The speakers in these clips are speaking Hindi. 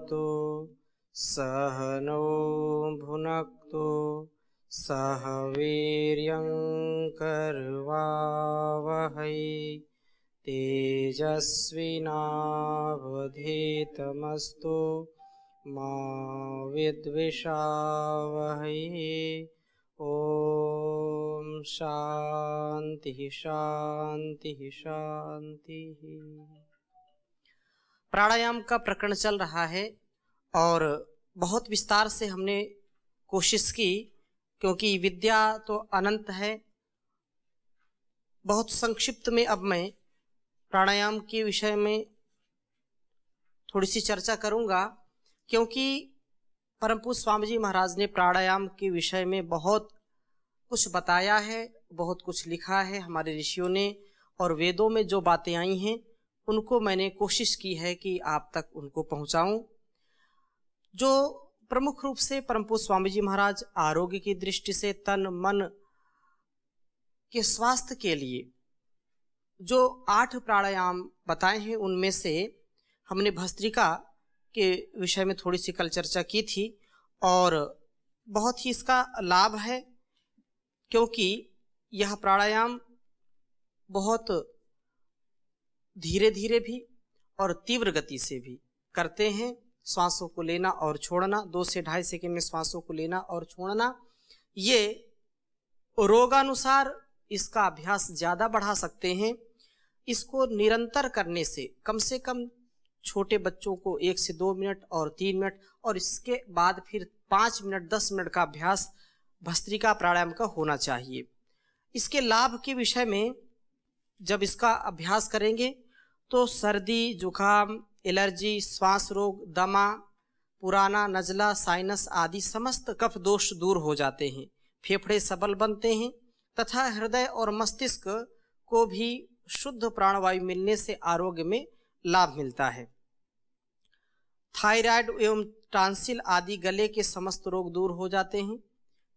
भुनक्तु सह नो भुनक्तु सह वीर्यं करवावहै तेजस्विनावधीतमस्तु मा विद्विषावहै। ओम शांति शांति शांति। प्राणायाम का प्रकरण चल रहा है और बहुत विस्तार से हमने कोशिश की, क्योंकि विद्या तो अनंत है। बहुत संक्षिप्त में अब मैं प्राणायाम के विषय में थोड़ी सी चर्चा करूंगा, क्योंकि परम पूज्य स्वामी जी महाराज ने प्राणायाम के विषय में बहुत कुछ बताया है, बहुत कुछ लिखा है हमारे ऋषियों ने, और वेदों में जो बातें आई हैं उनको मैंने कोशिश की है कि आप तक उनको पहुंचाऊं। जो प्रमुख रूप से परम पूज्य स्वामी जी महाराज आरोग्य की दृष्टि से तन मन के स्वास्थ्य के लिए जो 8 प्राणायाम बताए हैं, उनमें से हमने भस्त्रिका के विषय में थोड़ी सी कल चर्चा की थी और बहुत ही इसका लाभ है, क्योंकि यह प्राणायाम बहुत धीरे धीरे भी और तीव्र गति से भी करते हैं। श्वासों को लेना और छोड़ना, 2 से 2.5 सेकंड में श्वासों को लेना और छोड़ना, ये रोगानुसार इसका अभ्यास ज़्यादा बढ़ा सकते हैं। इसको निरंतर करने से कम छोटे बच्चों को 1 से 2 मिनट और 3 मिनट और इसके बाद फिर 5 मिनट 10 मिनट का अभ्यास भस्त्रिका प्राणायाम का होना चाहिए। इसके लाभ के विषय में जब इसका अभ्यास करेंगे तो सर्दी, जुकाम, एलर्जी, श्वास रोग, दमा, पुराना, नजला, साइनस आदि समस्त कफ दोष दूर हो जाते हैं, फेफड़े सबल बनते हैं तथा हृदय और मस्तिष्क को भी शुद्ध प्राणवायु मिलने से आरोग्य में लाभ मिलता है। थायराइड एवं टांसिल आदि गले के समस्त रोग दूर हो जाते हैं,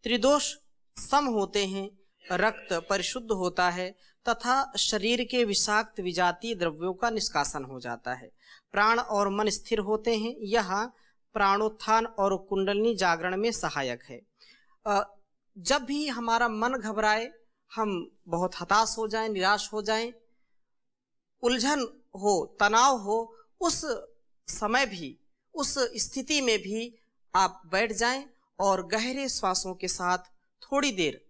त्रिदोष सम होते हैं, रक्त परिशुद्ध होता है तथा शरीर के विषाक्त विजातीय द्रव्यों का निष्कासन हो जाता है। प्राण और मन स्थिर होते हैं। यह प्राणोत्थान और कुंडलिनी जागरण में सहायक है। जब भी हमारा मन घबराए, हम बहुत हताश हो जाएं, निराश हो जाएं, उलझन हो, तनाव हो, उस समय भी, उस स्थिति में भी आप बैठ जाएं और गहरे श्वासों के साथ थोड़ी देर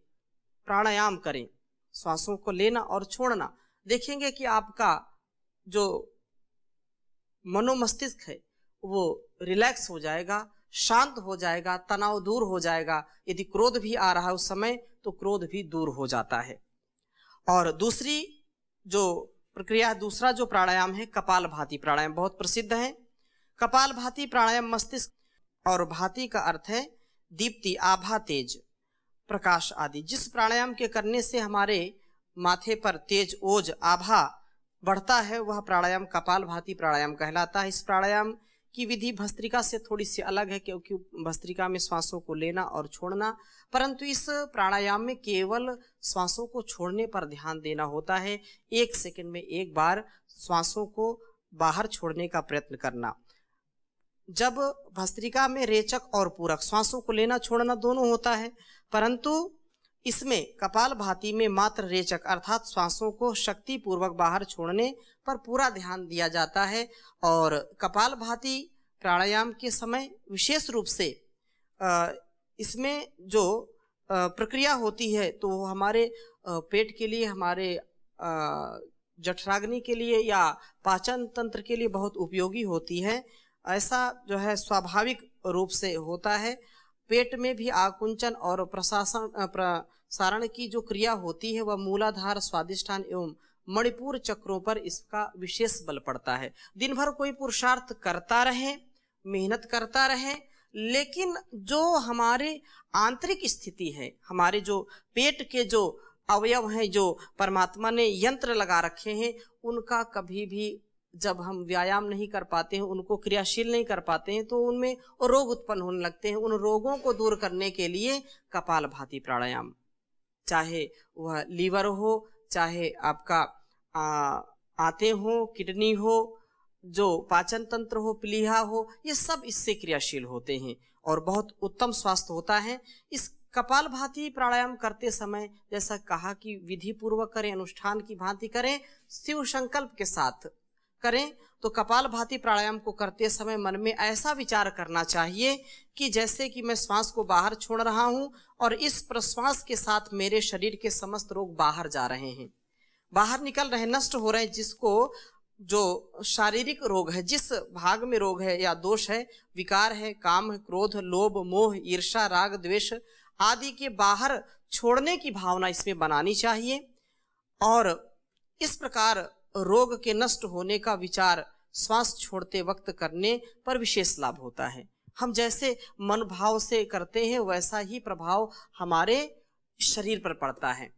प्राणायाम करें। श्वासों को लेना और छोड़ना, देखेंगे कि आपका जो मनोमस्तिष्क है वो रिलैक्स हो जाएगा, शांत हो जाएगा, तनाव दूर हो जाएगा। यदि क्रोध भी आ रहा है उस समय तो क्रोध भी दूर हो जाता है। और दूसरी जो प्रक्रिया, दूसरा जो प्राणायाम है कपालभाति प्राणायाम, बहुत प्रसिद्ध है। कपालभाति प्राणायाम मस्तिष्क और भाति का अर्थ है दीप्ति, आभा, तेज, प्रकाश आदि। जिस प्राणायाम के करने से हमारे माथे पर तेज, ओज, आभा बढ़ता है वह प्राणायाम कपालभाति प्राणायाम कहलाता है। इस प्राणायाम की विधि भस्त्रिका से थोड़ी सी अलग है, क्योंकि भस्त्रिका में श्वासों को लेना और छोड़ना, परंतु इस प्राणायाम में केवल श्वासों को छोड़ने पर ध्यान देना होता है। 1 सेकंड में एक बार श्वासों को बाहर छोड़ने का प्रयत्न करना। जब भस्त्रिका में रेचक और पूरक श्वासों को लेना छोड़ना दोनों होता है, परंतु इसमें कपालभाति में मात्र रेचक अर्थात श्वासों को शक्ति पूर्वक बाहर छोड़ने पर पूरा ध्यान दिया जाता है। और कपालभाति प्राणायाम के समय विशेष रूप से इसमें जो प्रक्रिया होती है तो वो हमारे पेट के लिए, हमारे जठराग्नि के लिए या पाचन तंत्र के लिए बहुत उपयोगी होती है। ऐसा जो है स्वाभाविक रूप से होता है। पेट में भी आकुंचन और प्रसारण की जो क्रिया होती है वह मूलाधार, स्वादिष्ठान एवं मणिपुर चक्रों पर इसका विशेष बल पड़ता है। दिन भर कोई पुरुषार्थ करता रहे, मेहनत करता रहे, लेकिन जो हमारे आंतरिक स्थिति है, हमारे जो पेट के जो अवयव हैं, जो परमात्मा ने यंत्र लगा रखे हैं, उनका कभी भी जब हम व्यायाम नहीं कर पाते हैं, उनको क्रियाशील नहीं कर पाते हैं, तो उनमें रोग उत्पन्न होने लगते हैं। उन रोगों को दूर करने के लिए कपालभाति प्राणायाम, चाहे वह लीवर हो, चाहे आपका आंतें हो, किडनी हो, जो पाचन तंत्र हो, प्लीहा हो, ये सब इससे क्रियाशील होते हैं और बहुत उत्तम स्वास्थ्य होता है। इस कपालभाति प्राणायाम करते समय जैसा कहा कि विधि पूर्वक करें, अनुष्ठान की भांति करें, शिव संकल्प के साथ करें। तो कपालभाति प्राणायाम को करते समय मन में ऐसा विचार करना चाहिए कि जैसे कि मैं श्वास को बाहर छोड़ रहा हूं और इस प्रश्वास के साथ मेरे शरीर के समस्त रोग बाहर जा रहे हैं, बाहर निकल रहे, नष्ट हो रहे हैं। जिसको जो शारीरिक रोग है, जिस भाग में रोग है या दोष है, विकार है, काम है, क्रोध, लोभ, मोह, ईर्ष्या, राग, द्वेष आदि के बाहर छोड़ने की भावना इसमें बनानी चाहिए। और इस प्रकार रोग के नष्ट होने का विचार श्वास छोड़ते वक्त करने पर विशेष लाभ होता है। हम जैसे मन भाव से करते हैं वैसा ही प्रभाव हमारे शरीर पर पड़ता है।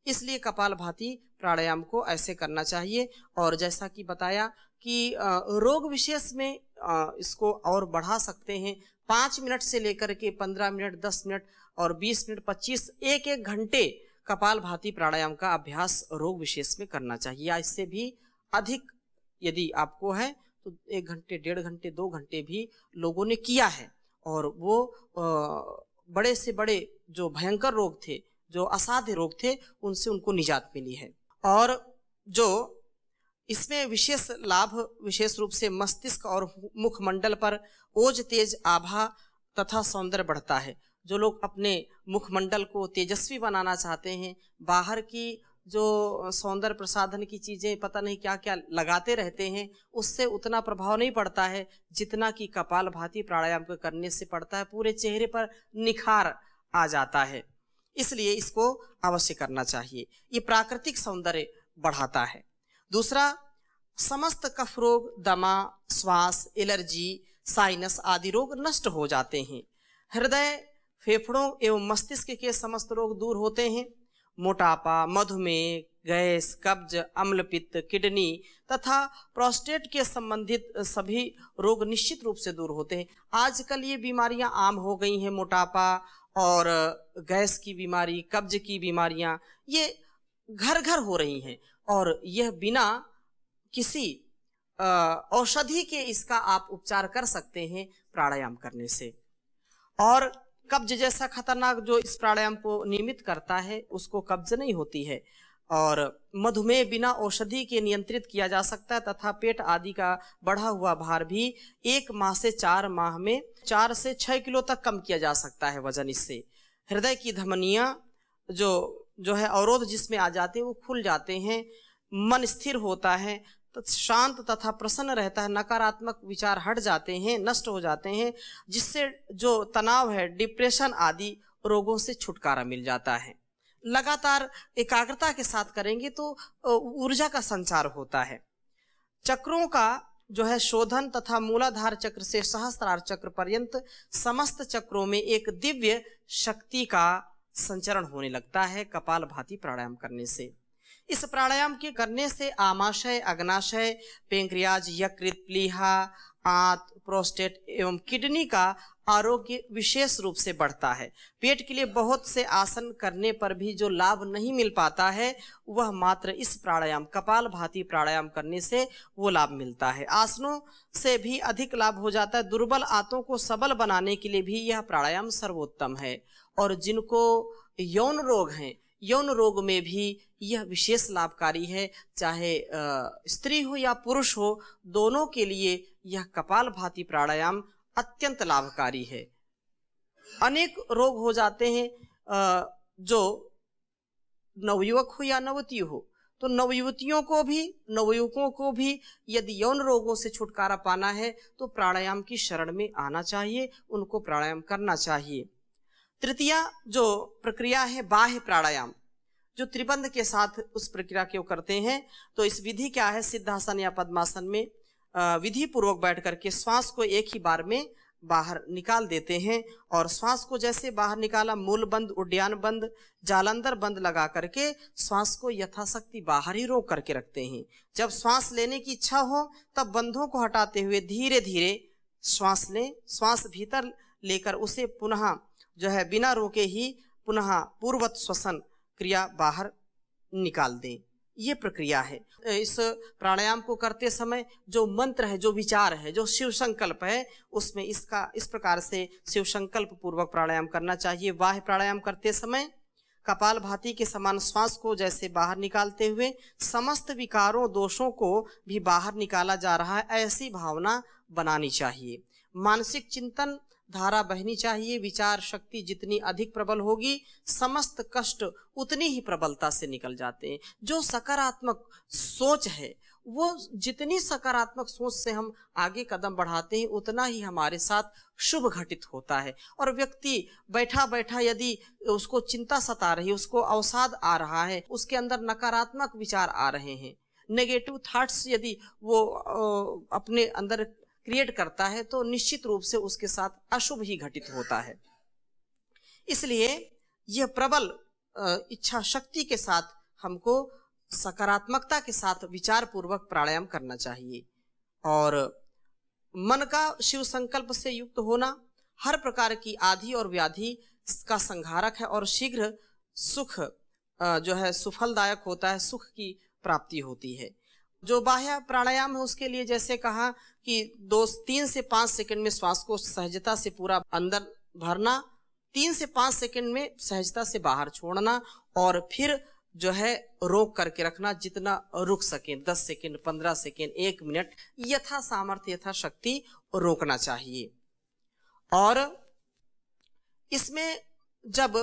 इसलिए कपालभाति प्राणायाम को ऐसे करना चाहिए। और जैसा कि बताया कि रोग विशेष में इसको और बढ़ा सकते हैं। 5 मिनट से लेकर के 15 मिनट, 10 मिनट और 20 मिनट, 25, 1-1 घंटे कपालभाति प्राणायाम का अभ्यास रोग विशेष में करना चाहिए। या इससे भी अधिक यदि आपको है तो 1 घंटे, 1.5 घंटे, 2 घंटे भी लोगों ने किया है और वो बड़े से बड़े जो भयंकर रोग थे, जो असाध्य रोग थे, उनसे उनको निजात मिली है। और जो इसमें विशेष लाभ विशेष रूप से मस्तिष्क और मुखमंडल पर ओज, तेज, आभा तथा सौंदर्य बढ़ता है। जो लोग अपने मुखमंडल को तेजस्वी बनाना चाहते हैं, बाहर की जो सौंदर्य प्रसाधन की चीज़ें पता नहीं क्या क्या लगाते रहते हैं, उससे उतना प्रभाव नहीं पड़ता है जितना कि कपालभाति प्राणायाम को करने से पड़ता है। पूरे चेहरे पर निखार आ जाता है। इसलिए इसको अवश्य करना चाहिए। ये प्राकृतिक सौंदर्य बढ़ाता है। दूसरा, समस्त कफ रोग, दमा, श्वास, एलर्जी, साइनस आदि रोग नष्ट हो जाते हैं। हृदय, फेफड़ों एवं मस्तिष्क के समस्त रोग दूर होते हैं। मोटापा, मधुमेह, गैस, कब्ज, अम्लपित्त, किडनी तथा प्रोस्टेट के संबंधित सभी रोग निश्चित रूप से दूर होते हैं। आजकल ये बीमारियां आम हो गई हैं, मोटापा और गैस की बीमारी, कब्ज की बीमारियां, ये घर घर हो रही हैं और यह बिना किसी औषधि के इसका आप उपचार कर सकते हैं प्राणायाम करने से। और कब्ज जैसा खतरनाक जो इस प्राणायाम को नियमित करता है उसको कब्ज नहीं होती है। और मधुमेह बिना औषधि के नियंत्रित किया जा सकता है तथा पेट आदि का बढ़ा हुआ भार भी 1 माह से 4 माह में 4 से 6 किलो तक कम किया जा सकता है वजन इससे। हृदय की धमनियाँ जो है अवरोध जिसमें आ जाते हैं वो खुल जाते हैं। मन स्थिर होता है, तो शांत तथा प्रसन्न रहता है। नकारात्मक विचार हट जाते हैं, नष्ट हो जाते हैं, जिससे जो तनाव है, डिप्रेशन आदि रोगों से छुटकारा मिल जाता है। लगातार एकाग्रता के साथ करेंगे तो ऊर्जा का संचार होता है। चक्रों का जो है शोधन तथा मूलाधार चक्र से सहस्त्रार चक्र पर्यंत समस्त चक्रों में एक दिव्य शक्ति का संचरण होने लगता है कपालभाति प्राणायाम करने से। इस प्राणायाम के करने से आमाशय, अग्नाशय, पेंक्रियाज, यकृत, प्लीहा, आंत, प्रोस्टेट एवं किडनी का आरोग्य विशेष रूप से बढ़ता है। पेट के लिए बहुत से आसन करने पर भी जो लाभ नहीं मिल पाता है वह मात्र इस प्राणायाम कपालभाति प्राणायाम करने से वो लाभ मिलता है। आसनों से भी अधिक लाभ हो जाता है। दुर्बल आंतों को सबल बनाने के लिए भी यह प्राणायाम सर्वोत्तम है। और जिनको यौन रोग हैं, यौन रोग में भी यह विशेष लाभकारी है। चाहे स्त्री हो या पुरुष हो, दोनों के लिए यह कपालभाति प्राणायाम अत्यंत लाभकारी है। अनेक रोग हो जाते हैं, जो नवयुवक हो या नवती हो, तो नवयुवतियों को भी, नवयुवकों को भी यदि यौन रोगों से छुटकारा पाना है तो प्राणायाम की शरण में आना चाहिए, उनको प्राणायाम करना चाहिए। तृतीया जो प्रक्रिया है बाह्य प्राणायाम, जो त्रिबंध के साथ उस प्रक्रिया को करते हैं। तो इस विधि क्या है, सिद्धासन या पद्मासन में विधि पूर्वक बैठ करके श्वास को एक ही बार में बाहर निकाल देते हैं और श्वास को जैसे बाहर निकाला, मूल बंद, उड्डयन बंद, जालंधर बंद लगा करके श्वास को यथाशक्ति बाहर ही रोक करके रखते हैं। जब श्वास लेने की इच्छा हो तब बंधों को हटाते हुए धीरे धीरे श्वास लें। श्वास भीतर लेकर उसे पुनः जो है बिना रोके ही पुनः पूर्वत श्वसन क्रिया बाहर निकाल दें। ये प्रक्रिया है। इस प्राणायाम को करते समय जो मंत्र है, जो विचार है, जो शिव संकल्प है, उसमें इस प्रकार से शिव संकल्प पूर्वक प्राणायाम करना चाहिए। बाह्य प्राणायाम करते समय कपालभाति के समान श्वास को जैसे बाहर निकालते हुए समस्त विकारों दोषों को भी बाहर निकाला जा रहा है, ऐसी भावना बनानी चाहिए। मानसिक चिंतन धारा बहनी चाहिए। विचार शक्ति जितनी अधिक प्रबल होगी, समस्त कष्ट उतनी ही प्रबलता से निकल जाते हैं। जो सकारात्मक सोच है, वो जितनी सकारात्मक सोच से हम आगे कदम बढ़ाते हैं, उतना ही हमारे साथ शुभ घटित होता है। और व्यक्ति बैठा बैठा यदि उसको चिंता सता रही है, उसको अवसाद आ रहा है, उसके अंदर नकारात्मक विचार आ रहे हैं, नेगेटिव थॉट्स यदि वो अपने अंदर क्रिएट करता है, तो निश्चित रूप से उसके साथ अशुभ ही घटित होता है। इसलिए यह प्रबल इच्छा शक्ति के साथ हमको सकारात्मकता के साथ विचार पूर्वक प्राणायाम करना चाहिए। और मन का शिव संकल्प से युक्त होना हर प्रकार की आधि और व्याधि का संहारक है और शीघ्र सुख जो है सुफलदायक होता है, सुख की प्राप्ति होती है। जो बाह्य प्राणायाम है उसके लिए जैसे कहा कि 3 से 5 सेकंड में श्वास को सहजता से पूरा अंदर भरना, 3 से 5 सेकंड में सहजता से बाहर छोड़ना, और फिर जो है रोक करके रखना, जितना रुक सके 10 सेकंड, 15 सेकंड, 1 मिनट, यथा सामर्थ्य यथा शक्ति रोकना चाहिए। और इसमें जब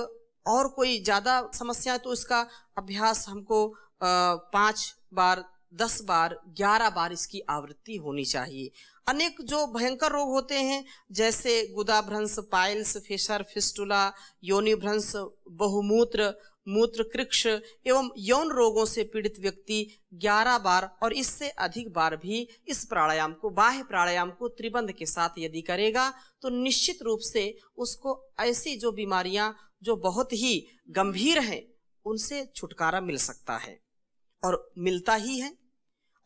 और कोई ज्यादा समस्या है तो इसका अभ्यास हमको 5 बार, 10 बार, 11 बार इसकी आवृत्ति होनी चाहिए। अनेक जो भयंकर रोग होते हैं जैसे गुदाभ्रंश, पाइल्स, फिशर, फिस्टुला, योनिभ्रंश, बहुमूत्र, मूत्रकृक्ष एवं यौन रोगों से पीड़ित व्यक्ति 11 बार और इससे अधिक बार भी इस प्राणायाम को, बाह्य प्राणायाम को त्रिबंध के साथ यदि करेगा तो निश्चित रूप से उसको ऐसी जो बीमारियां जो बहुत ही गंभीर हैं उनसे छुटकारा मिल सकता है और मिलता ही है।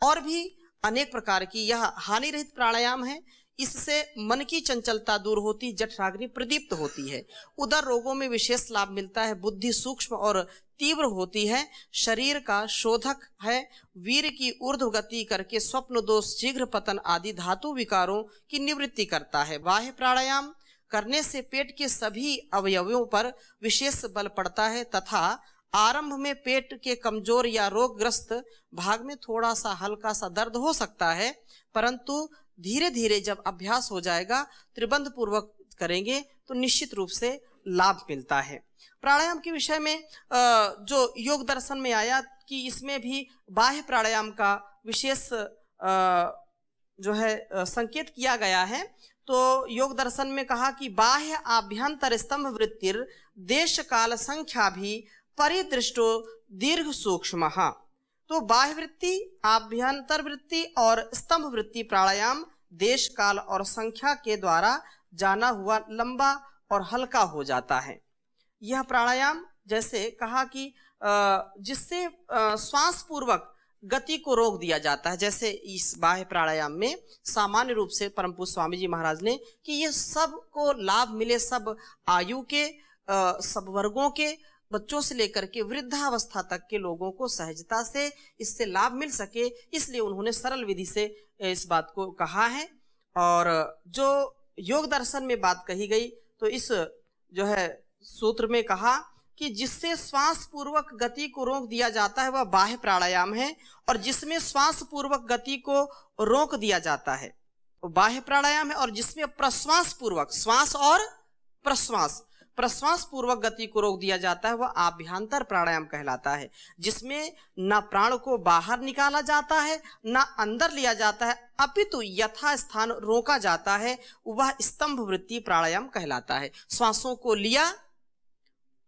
और भी अनेक प्रकार की यह हानि रहित प्राणायाम है। इससे मन की चंचलता दूर होती, जठराग्नि प्रदीप्त होती है, उदर रोगों में विशेष लाभ मिलता है, बुद्धि सूक्ष्म और तीव्र होती है, शरीर का शोधक है, वीर की ऊर्ध्व गति करके स्वप्न दोष, शीघ्र पतन आदि धातु विकारों की निवृत्ति करता है। बाह्य प्राणायाम करने से पेट के सभी अवयवों पर विशेष बल पड़ता है तथा आरंभ में पेट के कमजोर या रोगग्रस्त भाग में थोड़ा सा हल्का सा दर्द हो सकता है, परंतु धीरे धीरे जब अभ्यास हो जाएगा, त्रिबंध पूर्वक करेंगे तो निश्चित रूप से लाभ मिलता है। प्राणायाम के विषय में जो योग दर्शन में आया कि इसमें भी बाह्य प्राणायाम का विशेष जो है संकेत किया गया है। तो योग दर्शन में कहा कि बाह्य आभ्यंतर स्तंभ वृत्तिर देश काल संख्या भी परिदृष्टो दीर्घ सूक्ष्म। तो बाह्य वृत्ति, आभ्यंतर वृत्ति और स्तंभ वृत्ति प्राणायाम देश काल और संख्या के द्वारा जाना हुआ लंबा और हल्का हो जाता है। यह प्राणायाम जैसे कहा कि जिससे श्वास पूर्वक गति को रोक दिया जाता है। जैसे इस बाह्य प्राणायाम में सामान्य रूप से परम पूज्य स्वामी जी महाराज ने कि ये सबको लाभ मिले, सब आयु के, सब वर्गों के, बच्चों से लेकर के वृद्धावस्था तक के लोगों को सहजता से इससे लाभ मिल सके, इसलिए उन्होंने सरल विधि से इस बात को कहा है। और जो योग दर्शन में बात कही गई तो इस जो है सूत्र में कहा कि जिससे श्वास पूर्वक गति को रोक दिया जाता है वह बाह्य प्राणायाम है, और जिसमें श्वास पूर्वक गति को रोक दिया जाता है वो बाह्य प्राणायाम है, और जिसमें प्रश्वास पूर्वक, श्वास और प्रश्वास पूर्वक गति को रोक दिया जाता है वह आभ्यंतर प्राणायाम कहलाता है, जिसमें न प्राण को बाहर निकाला जाता है न अंदर लिया जाता है, अपितु यथा स्थान रोका जाता है, वह स्तंभ वृत्ति प्राणायाम कहलाता है। श्वासों को लिया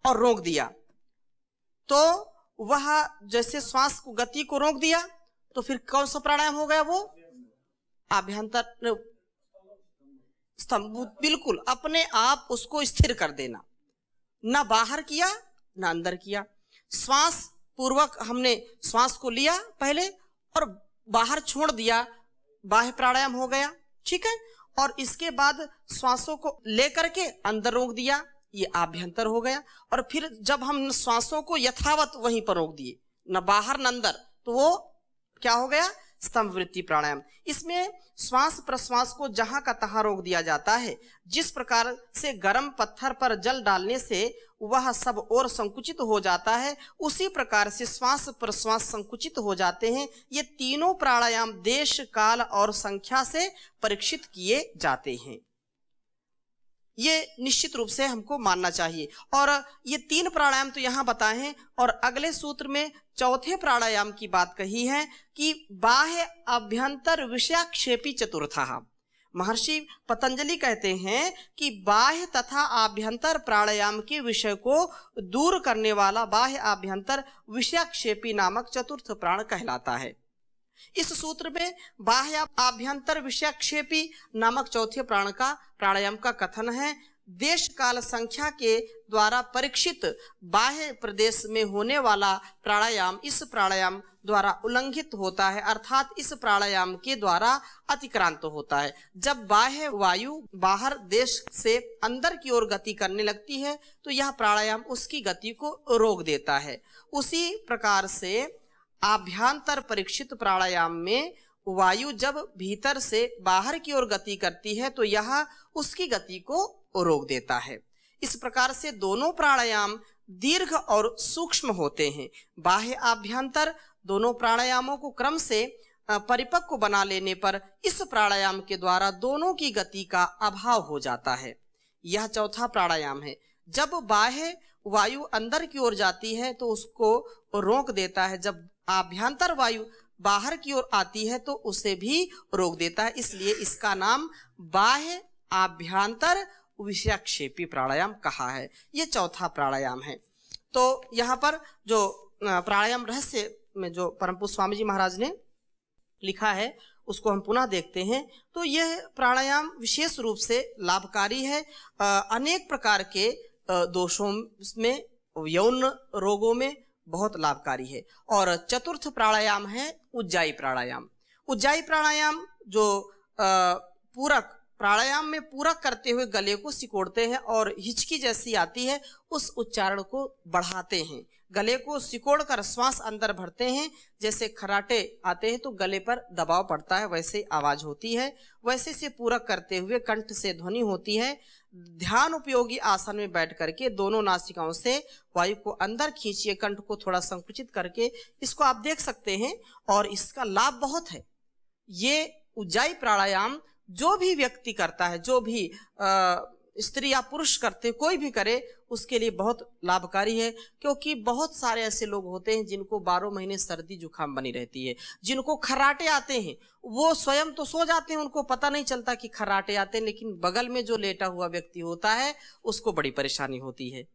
और रोक दिया, तो वह जैसे श्वास को गति को रोक दिया तो फिर कौन सा प्राणायाम हो गया? वो आभ्यंतर स्तंभ, बिल्कुल अपने आप उसको स्थिर कर देना, ना बाहर किया ना अंदर किया। श्वास पूर्वक हमने श्वास को लिया पहले और बाहर छोड़ दिया, बाह्य प्राणायाम हो गया, ठीक है। और इसके बाद श्वासों को लेकर के अंदर रोक दिया, ये आभ्यंतर हो गया। और फिर जब हम श्वासों को यथावत वहीं पर रोक दिए, न बाहर न अंदर, तो वो क्या हो गया, स्तंभ वृत्ति प्राणायाम। इसमें श्वास प्रश्वास को जहां का तहां रोक दिया जाता है। जिस प्रकार से गर्म पत्थर पर जल डालने से वह सब और संकुचित हो जाता है, उसी प्रकार से श्वास प्रश्वास संकुचित हो जाते हैं। ये तीनों प्राणायाम देश काल और संख्या से परीक्षित किए जाते हैं। ये निश्चित रूप से हमको मानना चाहिए। और ये 3 प्राणायाम तो यहाँ बताए हैं, और अगले सूत्र में चौथे प्राणायाम की बात कही है कि बाह्य अभ्यंतर विषयाक्षेपी चतुर्थः। महर्षि पतंजलि कहते हैं कि बाह्य तथा आभ्यंतर प्राणायाम के विषय को दूर करने वाला बाह्य आभ्यंतर विषयाक्षेपी नामक चतुर्थ प्राण कहलाता है। इस सूत्र में बाह्य आभ्यंतर विषयाक्षेपी नामक चौथे प्राण का प्राणायाम का कथन है। देश काल संख्या के द्वारा परीक्षित बाह्य प्रदेश में होने वाला प्राणायाम इस प्राणायाम द्वारा उल्लंघित होता है, अर्थात इस प्राणायाम के द्वारा अतिक्रांत होता है। जब बाह्य वायु बाहर देश से अंदर की ओर गति करने लगती है तो यह प्राणायाम उसकी गति को रोक देता है। उसी प्रकार से आभ्यंतर परीक्षित प्राणायाम में वायु जब भीतर से बाहर की ओर गति करती है तो यह उसकी गति को रोक देता है। इस प्रकार से दोनों प्राणायाम दीर्घ और सूक्ष्म होते हैं। बाह्य आभ्यंतर दोनों प्राणायामों को क्रम से परिपक्व बना लेने पर इस प्राणायाम के द्वारा दोनों की गति का अभाव हो जाता है। यह चौथा प्राणायाम है। जब बाह्य वायु अंदर की ओर जाती है तो उसको रोक देता है, जब आभ्यंतर वायु बाहर की ओर आती है तो उसे भी रोक देता है। इसलिए इसका नाम बाह्य आभ्यंतर विषयाक्षेपी प्राणायाम कहा है। ये चौथा प्राणायाम है। तो यहाँ पर जो प्राणायाम रहस्य में जो परम पूज्य स्वामी जी महाराज ने लिखा है उसको हम पुनः देखते हैं। तो यह प्राणायाम विशेष रूप से लाभकारी है। अनेक प्रकार के दोषों में, यौन रोगों में बहुत लाभकारी है। और चतुर्थ प्राणायाम है उज्जाई प्राणायाम। उज्जाई प्राणायाम जो पूरक प्राणायाम में पूरक करते हुए गले को सिकोड़ते हैं और हिचकी जैसी आती है उस उच्चारण को बढ़ाते हैं। गले को सिकोड़कर श्वास अंदर भरते हैं। जैसे खराटे आते हैं तो गले पर दबाव पड़ता है, वैसे आवाज होती है। वैसे से पूरक करते हुए कंठ से ध्वनि होती है। ध्यान उपयोगी आसन में बैठ करके दोनों नासिकाओं से वायु को अंदर खींचिए, कंठ को थोड़ा संकुचित करके। इसको आप देख सकते हैं और इसका लाभ बहुत है। ये उज्जाई प्राणायाम जो भी व्यक्ति करता है, जो भी स्त्री या पुरुष करते, कोई भी करे, उसके लिए बहुत लाभकारी है। क्योंकि बहुत सारे ऐसे लोग होते हैं जिनको 12 महीने सर्दी जुकाम बनी रहती है, जिनको खर्राटे आते हैं। वो स्वयं तो सो जाते हैं, उनको पता नहीं चलता कि खर्राटे आते हैं, लेकिन बगल में जो लेटा हुआ व्यक्ति होता है उसको बड़ी परेशानी होती है।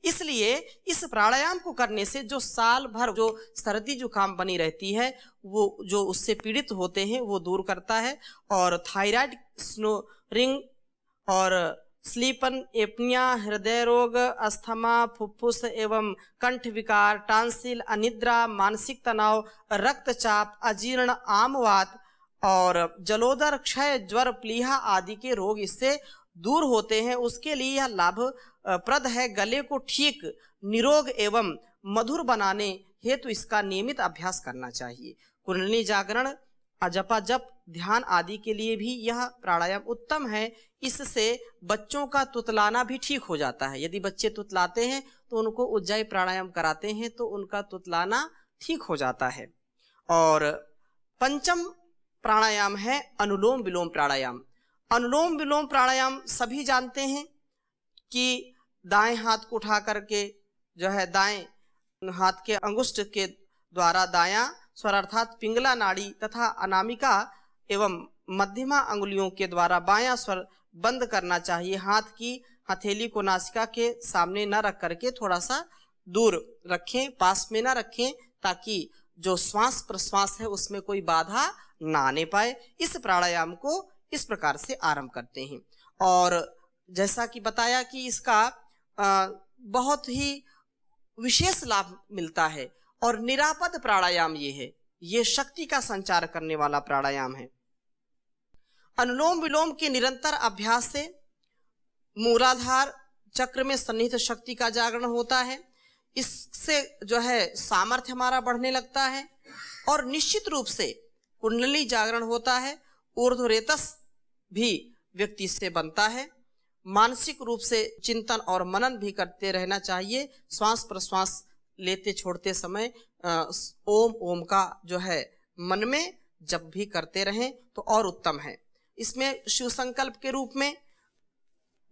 इसलिए इस प्राणायाम को करने से जो साल भर जो सर्दी जुकाम बनी रहती है वो जो उससे पीड़ित होते हैं वो दूर करता है। और थायराइड, स्नोरिंग और स्लीपन एपनिया, हृदय रोग, अस्थमा, फुफ्फुस एवं कंठ विकार, टांसिल, अनिद्रा, मानसिक तनाव, रक्तचाप, अजीर्ण, आमवात और जलोदर, क्षय, ज्वर, प्लीहा आदि के रोग इससे दूर होते हैं। उसके लिए यह लाभप्रद है। गले को ठीक, निरोग एवं मधुर बनाने हेतु इसका नियमित अभ्यास करना चाहिए। कुंडलिनी जागरण, अजपा जप, ध्यान आदि के लिए भी यह प्राणायाम उत्तम है। इससे बच्चों का तुतलाना भी ठीक हो जाता है। यदि बच्चे तुतलाते हैं तो उनको उज्जाई प्राणायाम कराते हैं तो उनका तुतलाना ठीक हो जाता है। और पंचम प्राणायाम है अनुलोम विलोम प्राणायाम। अनुलोम विलोम प्राणायाम सभी जानते हैं कि दाएं हाथ को उठा करके जो है दाएं हाथ के अंगुष्ठ के द्वारा दायां स्वर अर्थात पिंगला नाड़ी तथा अनामिका एवं मध्यमा अंगुलियों के द्वारा बायां स्वर बंद करना चाहिए। हाथ की हथेली को नासिका के सामने न रख करके थोड़ा सा दूर रखें, पास में न रखें, ताकि जो श्वास प्रश्वास है उसमें कोई बाधा ना आने पाए। इस प्राणायाम को इस प्रकार से आरंभ करते हैं। और जैसा कि बताया कि इसका बहुत ही विशेष लाभ मिलता है। और निरापद प्राणायाम ये है, ये शक्ति का संचार करने वाला प्राणायाम है। अनुलोम विलोम के निरंतर अभ्यास से मूलाधार चक्र में सन्निहित शक्ति का जागरण होता है। इससे जो है सामर्थ्य हमारा बढ़ने लगता है और निश्चित रूप से कुंडली जागरण होता है। ऊर्ध्वरेतस भी व्यक्ति से बनता है। मानसिक रूप से चिंतन और मनन भी करते रहना चाहिए। श्वास प्रश्वास लेते छोड़ते समय ओम ओम का जो है मन में जब भी करते रहें तो और उत्तम है। इसमें शिव संकल्प के रूप में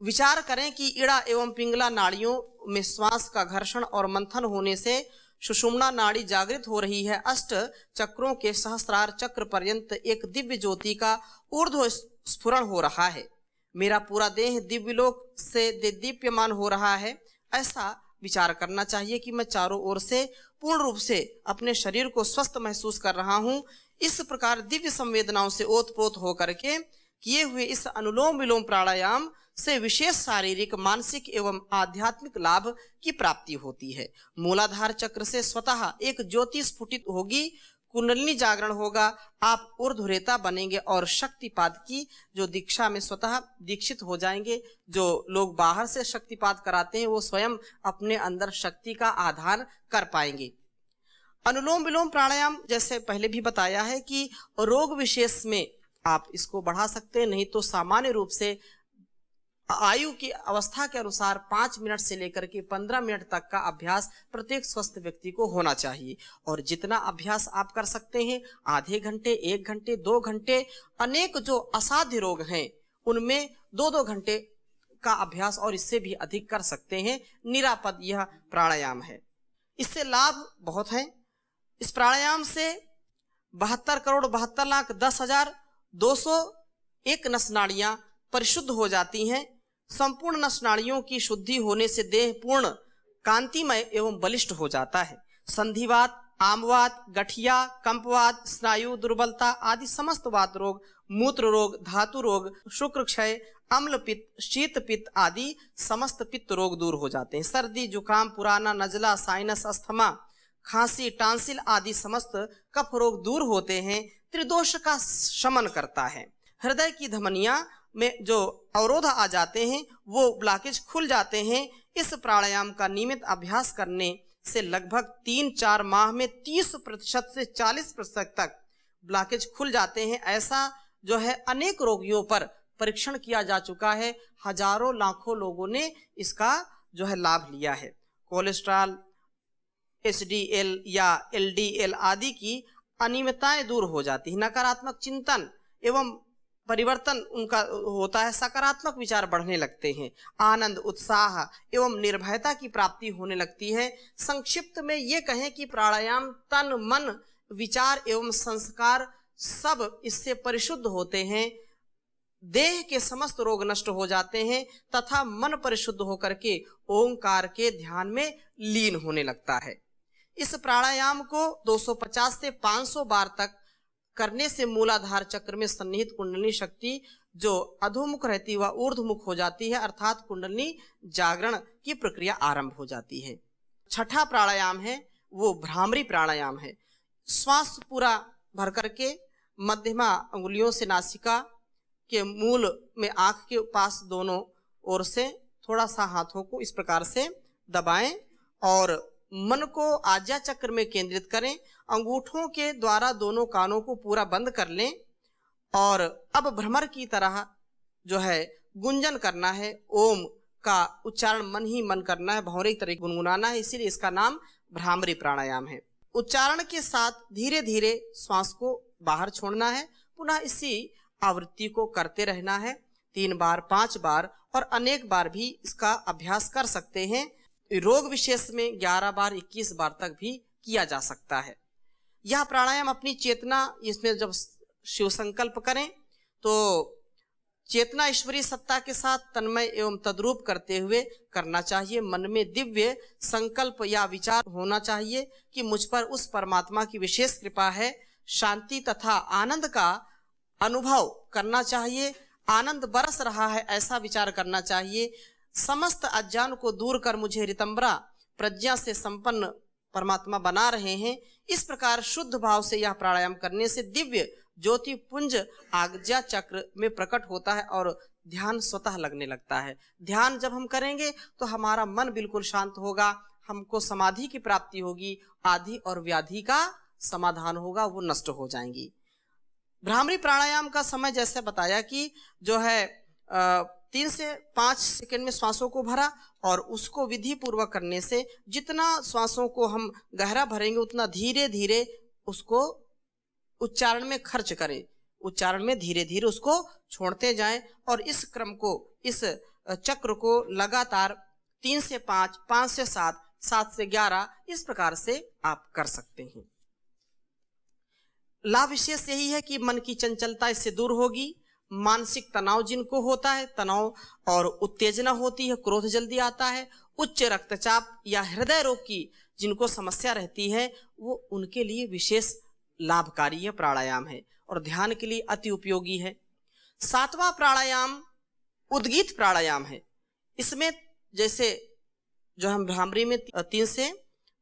विचार करें कि इड़ा एवं पिंगला नाड़ियों में श्वास का घर्षण और मंथन होने से सुषुम्ना नाड़ी जागृत हो रही है। अष्ट चक्रों के सहस्रार चक्र पर्यंत एक दिव्य ज्योति का ऊर्ध्व स्फुरण हो रहा है। मेरा पूरा देह दिव्य लोक से दीप्यमान हो रहा है। ऐसा विचार करना चाहिए कि मैं चारों ओर से पूर्ण रूप से अपने शरीर को स्वस्थ महसूस कर रहा हूँ। इस प्रकार दिव्य संवेदनाओं से ओतप्रोत होकर के किए हुए इस अनुलोम विलोम प्राणायाम से विशेष शारीरिक, मानसिक एवं आध्यात्मिक लाभ की प्राप्ति होती है। मूलाधार चक्र से स्वतः एक ज्योति स्फुटित होगी, कुंडलिनी जागरण होगा, आप ऊर्ध्वरेता बनेंगे और शक्तिपात की जो दीक्षा में स्वतः दीक्षित हो जाएंगे। जो लोग बाहर से शक्तिपात कराते हैं वो स्वयं अपने अंदर शक्ति का आधान कर पाएंगे। अनुलोम विलोम प्राणायाम जैसे पहले भी बताया है कि रोग विशेष में आप इसको बढ़ा सकते हैं, नहीं तो सामान्य रूप से आयु की अवस्था के अनुसार 5 मिनट से लेकर के 15 मिनट तक का अभ्यास प्रत्येक स्वस्थ व्यक्ति को होना चाहिए। और जितना अभ्यास आप कर सकते हैं, आधे घंटे, 1 घंटे, 2 घंटे, अनेक जो असाध्य रोग हैं उनमें 2-2 घंटे का अभ्यास और इससे भी अधिक कर सकते हैं। निरापद यह प्राणायाम है, इससे लाभ बहुत हैं। इस प्राणायाम से 72,72,10,201 नस नाड़ियां परिशुद्ध हो जाती हैं। संपूर्ण नस नाड़ियों की शुद्धि होने से देह पूर्ण कांतिमय एवं बलिष्ठ हो जाता है। संधिवात, आमवात, गठिया, कंपवात, स्नायु दुर्बलता आदि समस्त वात रोग, मूत्र रोग, धातु रोग, शुक्र क्षय, अम्ल पित्त, शीत पित्त आदि समस्त पित्त रोग दूर हो जाते हैं। सर्दी, जुकाम, पुराना, नजला, साइनस, अस्थमा, खांसी, टांसिल आदि समस्त कफ रोग दूर होते हैं। त्रिदोष का शमन करता है। हृदय की धमनियां में जो अवरोध आ जाते हैं वो ब्लॉकेज खुल जाते हैं। इस प्राणायाम का नियमित अभ्यास करने से लगभग 3-4 माह में 30% से 40% तक ब्लॉकेज खुल जाते हैं। ऐसा जो है अनेक रोगियों पर परीक्षण किया जा चुका है। हजारों लाखों लोगों ने इसका जो है लाभ लिया है। कोलेस्ट्रॉल, HDL या LDL आदि की अनियमितताएं दूर हो जाती है। नकारात्मक चिंतन एवं परिवर्तन उनका होता है। सकारात्मक विचार बढ़ने लगते हैं। आनंद, उत्साह एवं निर्भयता की प्राप्ति होने लगती है। संक्षिप्त में ये कहें कि प्राणायाम तन, मन, विचार एवं संस्कार सब इससे परिशुद्ध होते हैं। देह के समस्त रोग नष्ट हो जाते हैं तथा मन परिशुद्ध होकर के ओंकार के ध्यान में लीन होने लगता है। इस प्राणायाम को 250 से 500 बार तक करने से मूलाधार चक्र में सन्निहित कुंडलिनी शक्ति जो अधोमुख रहती है वह ऊर्ध्वमुख हो जाती है, अर्थात कुंडलिनी जागरण की प्रक्रिया आरंभ हो जाती है। छठा प्राणायाम है वो भ्रामरी प्राणायाम है। श्वास पूरा भर करके मध्यमा अंगुलियों से नासिका के मूल में आंख के पास दोनों ओर से थोड़ा सा हाथों को इस प्रकार से दबाएं और मन को आज्ञा चक्र में केंद्रित करें। अंगूठों के द्वारा दोनों कानों को पूरा बंद कर लें और अब भ्रमर की तरह जो है गुंजन करना है। ओम का उच्चारण मन ही मन करना है, भौरे की तरह गुनगुनाना है, इसीलिए इसका नाम भ्रामरी प्राणायाम है। उच्चारण के साथ धीरे धीरे श्वास को बाहर छोड़ना है। पुनः इसी आवृत्ति को करते रहना है 3 बार, 5 बार और अनेक बार भी इसका अभ्यास कर सकते हैं। रोग विशेष में 11 बार, 21 बार तक भी किया जा सकता है। यह प्राणायाम अपनी चेतना, इसमें जब शिव संकल्प करें तो चेतना ईश्वरीय सत्ता के साथ तन्मय एवं तद्रूप करते हुए करना चाहिए। मन में दिव्य संकल्प या विचार होना चाहिए कि मुझ पर उस परमात्मा की विशेष कृपा है। शांति तथा आनंद का अनुभव करना चाहिए। आनंद बरस रहा है ऐसा विचार करना चाहिए। समस्त अज्ञान को दूर कर मुझे रितंबरा प्रज्ञा से संपन्न परमात्मा बना रहे हैं। इस प्रकार शुद्ध भाव से यह प्राणायाम करने से दिव्य ज्योति पुंज आज्ञा चक्र में प्रकट होता है और ध्यान स्वतः लगने लगता है। ध्यान जब हम करेंगे तो हमारा मन बिल्कुल शांत होगा, हमको समाधि की प्राप्ति होगी, आदि और व्याधि का समाधान होगा, वो नष्ट हो जाएंगी। भ्रामरी प्राणायाम का समय जैसे बताया कि जो है 3 से 5 सेकंड में श्वासों को भरा, और उसको विधि पूर्वक करने से जितना श्वासों को हम गहरा भरेंगे उतना धीरे धीरे उसको उच्चारण में खर्च करें, उच्चारण में धीरे धीरे उसको छोड़ते जाएं, और इस क्रम को, इस चक्र को लगातार 3 से 5, 5 से 7, 7 से 11 इस प्रकार से आप कर सकते हैं। लाभ विशेष यही है कि मन की चंचलता इससे दूर होगी, मानसिक तनाव जिनको होता है, तनाव और उत्तेजना होती है, क्रोध जल्दी आता है, उच्च रक्तचाप या हृदय रोग की जिनको समस्या रहती है, वो उनके लिए विशेष लाभकारी है प्राणायाम है, और ध्यान के लिए अति उपयोगी है। 7वां प्राणायाम उद्गीत प्राणायाम है। इसमें जैसे जो हम भ्रामरी में 3 से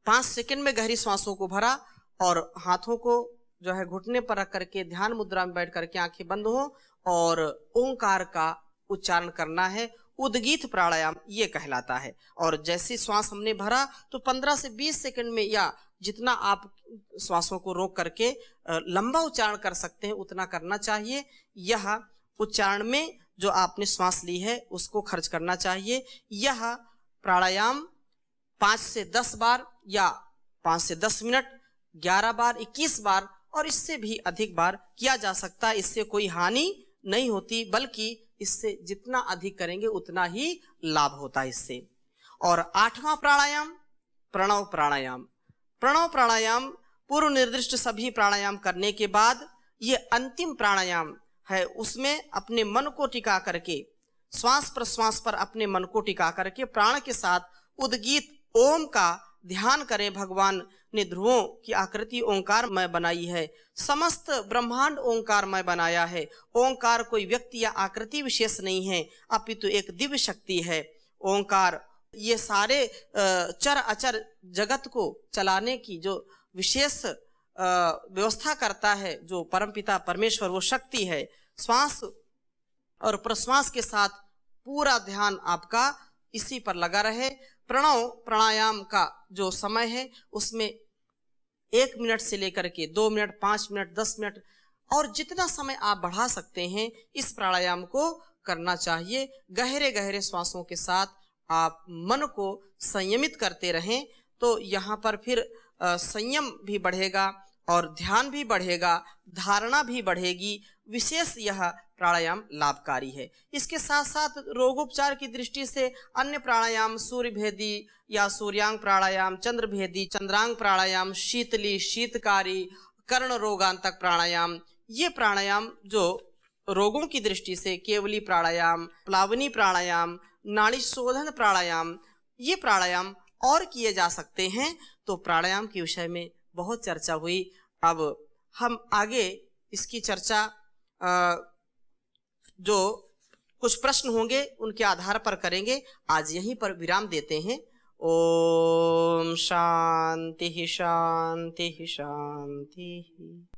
5 सेकंड में गहरी सांसों को भरा, और हाथों को जो है घुटने पर रख करके ध्यान मुद्रा में बैठ करके आंखें बंद हो और ओंकार का उच्चारण करना है, उद्गीत प्राणायाम ये कहलाता है। और जैसे श्वास हमने भरा तो 15 से 20 सेकंड में, या जितना आप श्वासों को रोक करके लंबा उच्चारण कर सकते हैं उतना करना चाहिए। यह उच्चारण में जो आपने श्वास ली है उसको खर्च करना चाहिए। यह प्राणायाम 5 से 10 बार या 5 से 10 मिनट, 11 बार, 21 बार और इससे भी अधिक बार किया जा सकता है। इससे कोई हानि नहीं होती, बल्कि इससे जितना अधिक करेंगे उतना ही लाभ होता है इससे। और 8वां प्राणायाम प्रणव प्राणायाम। प्रणव प्राणायाम पूर्व निर्दिष्ट सभी प्राणायाम करने के बाद ये अंतिम प्राणायाम है। उसमें अपने मन को टिका करके, श्वास प्रश्वास पर अपने मन को टिका करके प्राण के साथ उद्गीत ओम का ध्यान करें। भगवान ने ध्रुवों की आकृति ओंकारमय बनाई है, समस्त ब्रह्मांड ओंकारमय बनाया है। ओंकार कोई व्यक्ति या आकृति विशेष नहीं है, अपितु एक दिव्य शक्ति है। ओंकार ये सारे चर अचर जगत को चलाने की जो विशेष व्यवस्था करता है, जो परमपिता परमेश्वर वो शक्ति है। श्वास और प्रश्वास के साथ पूरा ध्यान आपका इसी पर लगा रहे। प्रणव प्राणायाम का जो समय है उसमें 1 मिनट से लेकर के 2 मिनट, 5 मिनट, 10 मिनट और जितना समय आप बढ़ा सकते हैं इस प्राणायाम को करना चाहिए। गहरे गहरे श्वासों के साथ आप मन को संयमित करते रहें तो यहाँ पर फिर संयम भी बढ़ेगा और ध्यान भी बढ़ेगा, धारणा भी बढ़ेगी। विशेष यह प्राणायाम लाभकारी है। इसके साथ साथ रोगोपचार की दृष्टि से अन्य प्राणायाम सूर्य भेदी या सूर्यांग प्राणायाम, चंद्र भेदी चंद्रांग प्राणायाम, शीतली शीतकारी, कर्ण रोगांतक प्राणायाम, ये प्राणायाम जो रोगों की दृष्टि से केवली प्राणायाम, प्लावनी प्राणायाम, नाड़ी शोधन प्राणायाम, ये प्राणायाम और किए जा सकते हैं। तो प्राणायाम के विषय में बहुत चर्चा हुई। अब हम आगे इसकी चर्चा जो कुछ प्रश्न होंगे उनके आधार पर करेंगे। आज यहीं पर विराम देते हैं। ओम शांति शांति शांति।